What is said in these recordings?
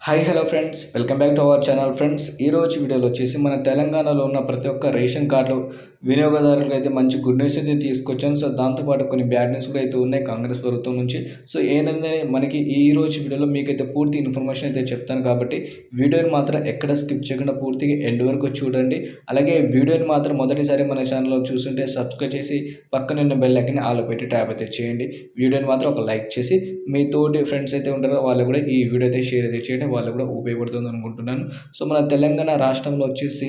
Hi hello friends, welcome back to our channel friends. ఈరోజు వీడియోలో వచ్చేసి మన తెలంగాణలో ఉన్న ప్రతి ఒక్క రేషన్ కార్డు వినియోగదారులకు అయితే మంచి గుడ్ న్యూస్ అయితే తీసుకొచ్చాను. సో దాంతోపాటు కొన్ని బ్యాడ్ న్యూస్ కూడా అయితే ఉన్నాయి కాంగ్రెస్ ప్రభుత్వం నుంచి. సో ఏంటంటే మనకి ఈ రోజు వీడియోలో మీకైతే పూర్తి ఇన్ఫర్మేషన్ అయితే చెప్తాను కాబట్టి వీడియోని మాత్రం ఎక్కడ స్కిప్ చేయకుండా పూర్తిగా ఎండ్ వరకు చూడండి. అలాగే వీడియోని మాత్రం మొదటిసారి మన ఛానల్లో చూస్తుంటే సబ్స్క్రైబ్ చేసి పక్కన ఉన్న బెల్ ఐకాన్ని ఆల్ పెట్టి ట్యాప్ అయితే చేయండి. వీడియోని మాత్రం ఒక లైక్ చేసి మీ తోటి ఫ్రెండ్స్ అయితే ఉంటారో వాళ్ళు కూడా ఈ వీడియో అయితే షేర్ అయితే చేయండి, వాళ్ళు కూడా ఉపయోగపడుతుంది అనుకుంటున్నాను. సో మన తెలంగాణ రాష్ట్రంలో వచ్చేసి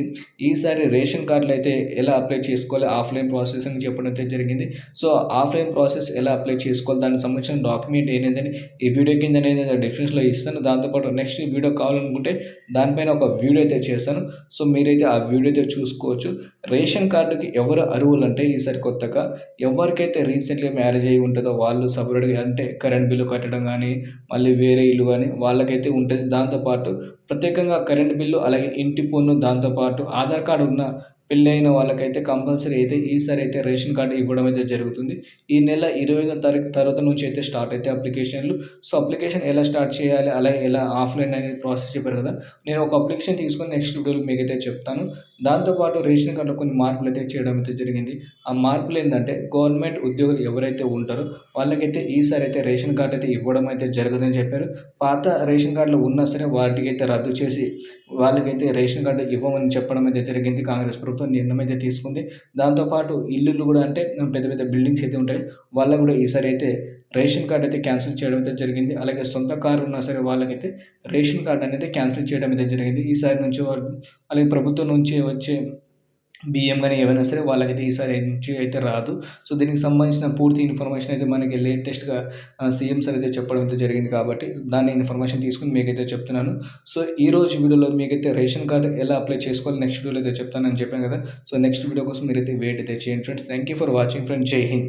ఈసారి రేషన్ కార్డులు అయితే ఎలా అప్లై చేసుకోవాలి, ఆఫ్లైన్ ప్రాసెస్ అని చెప్పడం అయితే జరిగింది. సో ఆఫ్లైన్ ప్రాసెస్ ఎలా అప్లై చేసుకోవాలి, దానికి సంబంధించిన డాక్యుమెంట్ ఏంటంటే ఈ వీడియో కింద అనేది డిస్క్రిప్షన్లో ఇస్తాను. దాంతోపాటు నెక్స్ట్ వీడియో కావాలనుకుంటే దానిపైన ఒక వీడియో అయితే చేస్తాను. సో మీరైతే ఆ వీడియో అయితే చూసుకోవచ్చు. రేషన్ కార్డుకి ఎవరు అర్హులు అంటే ఈసారి కొత్తగా ఎవరికైతే రీసెంట్గా మ్యారేజ్ అయ్యి ఉంటుందో వాళ్ళు సపరేట్గా అంటే కరెంట్ బిల్లు కట్టడం కానీ మళ్ళీ వేరే ఇల్లు కానీ వాళ్ళకైతే ఉంటుంది. దాంతోపాటు ప్రత్యేకంగా కరెంట్ బిల్లు అలాగే ఇంటి పన్ను దాంతోపాటు ఆధార్ కార్డు ఉన్న పెళ్ళైన వాళ్ళకైతే కంపల్సరీ అయితే ఈసారి అయితే రేషన్ కార్డు ఇవ్వడం అయితే జరుగుతుంది. ఈ నెల 20వ తారీఖు తర్వాత నుంచి అయితే స్టార్ట్ అయితే అప్లికేషన్లు. సో అప్లికేషన్ ఎలా స్టార్ట్ చేయాలి, అలాగే ఎలా ఆఫ్లైన్ అనేది ప్రాసెస్ చెప్పారు కదా, నేను ఒక అప్లికేషన్ తీసుకొని నెక్స్ట్ వీడియోలో మీకైతే చెప్తాను. దాంతోపాటు రేషన్ కార్డులో కొన్ని మార్పులు అయితే చేయడం అయితే జరిగింది. ఆ మార్పులు ఏంటంటే గవర్నమెంట్ ఉద్యోగులు ఎవరైతే ఉంటారో వాళ్ళకైతే ఈసారి అయితే రేషన్ కార్డు అయితే ఇవ్వడం అయితే జరగదని చెప్పారు. పాత రేషన్ కార్డులు ఉన్నా సరే వాటికైతే రద్దు చేసి వాళ్ళకైతే రేషన్ కార్డు ఇవ్వమని చెప్పడం అయితే జరిగింది. కాంగ్రెస్ ప్రభుత్వం నిర్ణయం అయితే తీసుకుంది. దాంతోపాటు ఇల్లులు కూడా అంటే పెద్ద పెద్ద బిల్డింగ్స్ అయితే ఉంటాయి, వాళ్ళకు కూడా ఈసారి అయితే రేషన్ కార్డు అయితే క్యాన్సిల్ చేయడం అయితే జరిగింది. అలాగే సొంత కారు ఉన్నా సరే వాళ్ళకైతే రేషన్ కార్డు అనేది క్యాన్సిల్ చేయడం అయితే జరిగింది. ఈసారి నుంచి వాళ్ళు అలాగే ప్రభుత్వం నుంచి వచ్చే బియ్యం కానీ ఏవైనా సరే వాళ్ళకైతే ఈసారి నుంచి అయితే రాదు. సో దీనికి సంబంధించిన పూర్తి ఇన్ఫర్మేషన్ అయితే మనకి లేటెస్ట్‌గా సీఎం సార్ అయితే చెప్పడం అయితే జరిగింది కాబట్టి దాన్ని ఇన్ఫర్మేషన్ తీసుకొని మీకైతే చెప్తున్నాను. సో ఈరోజు వీడియోలో మీకైతే రేషన్ కార్డ్ ఎలా అప్లై చేసుకోవాలి నెక్స్ట్ వీడియోలో అయితే చెప్తానని చెప్పాను కదా. సో నెక్స్ట్ వీడియో కోసం మీరైతే వెయిట్ అయితే చేయండి friends. Thank you for watching friends. జై హింద్.